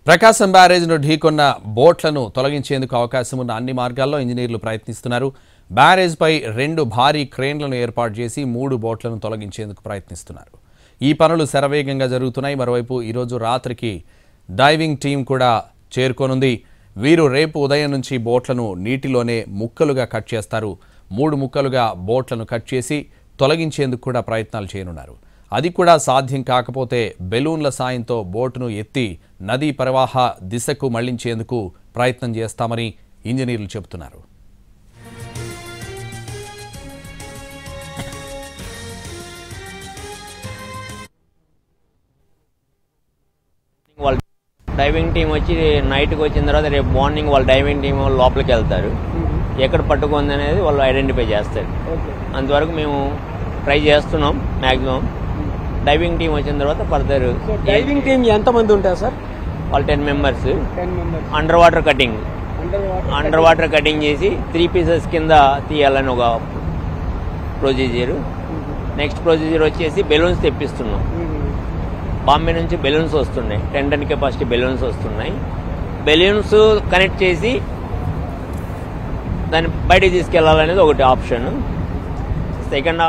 ప్రకాశం బ్యారేజ్ను ఢీకొన్న బోట్లను తొలగించేందుకు అవకాశం ఉన్న అన్ని మార్గాల్లో ఇంజనీర్లు ప్రయత్నిస్తున్నారు. బ్యారేజ్పై 2 భారీ క్రేన్లను ఏర్పాటు చేసి 3 బోట్లను తొలగించేందుకు ప్రయత్నిస్తున్నారు. ఈ పనులు శరవేగంగా జరుగుతున్నాయి. మరోవైపు ఈరోజు రాత్రికి డైవింగ్ టీం కూడా చేరుకోనుంది. వీరు రేపు ఉదయం నుంచి బోట్లను నీటిలోనే ముక్కలుగా కట్ చేస్తారు. 3 ముక్కలుగా బోట్లను కట్ చేసి తొలగించేందుకు కూడా ప్రయత్నాలు చేయనున్నారు. అది కూడా సాధ్యం కాకపోతే బెలూన్ల సాయంతో బోటును ఎత్తి నదీ ప్రవాహ దిశకు మళ్లించేందుకు ప్రయత్నం చేస్తామని ఇంజనీర్లు చెబుతున్నారు. డైవింగ్ టీం వచ్చి నైట్కి వచ్చిన తర్వాత రేపు మార్నింగ్ వాళ్ళ డైవింగ్ టీం వాళ్ళు లోపలికి వెళ్తారు. ఎక్కడ పట్టుకుంది అనేది వాళ్ళు ఐడెంటిఫై చేస్తారు. అంతవరకు మేము ట్రై చేస్తున్నాం. మ్యాక్సిమం డైవింగ్ టీం వచ్చిన తర్వాత ఫర్దర్. డైవింగ్ టీం ఎంతమంది ఉంటారు సార్? వాళ్ళు 10 మెంబర్స్. అండర్ వాటర్ కటింగ్ చేసి 3 పీసెస్ కింద తీయాలని ఒక ప్రొసీజర్. నెక్స్ట్ ప్రొసీజర్ వచ్చేసి బెలూన్స్ తెప్పిస్తున్నాం. బాంబే నుంచి బెలూన్స్ వస్తున్నాయి. 10 టన్ కెపాసిటీ బెలూన్స్ వస్తున్నాయి. బెలూన్స్ కనెక్ట్ చేసి దాన్ని బయటికి తీసుకెళ్లాలనేది ఒకటి ఆప్షన్. సెకండ్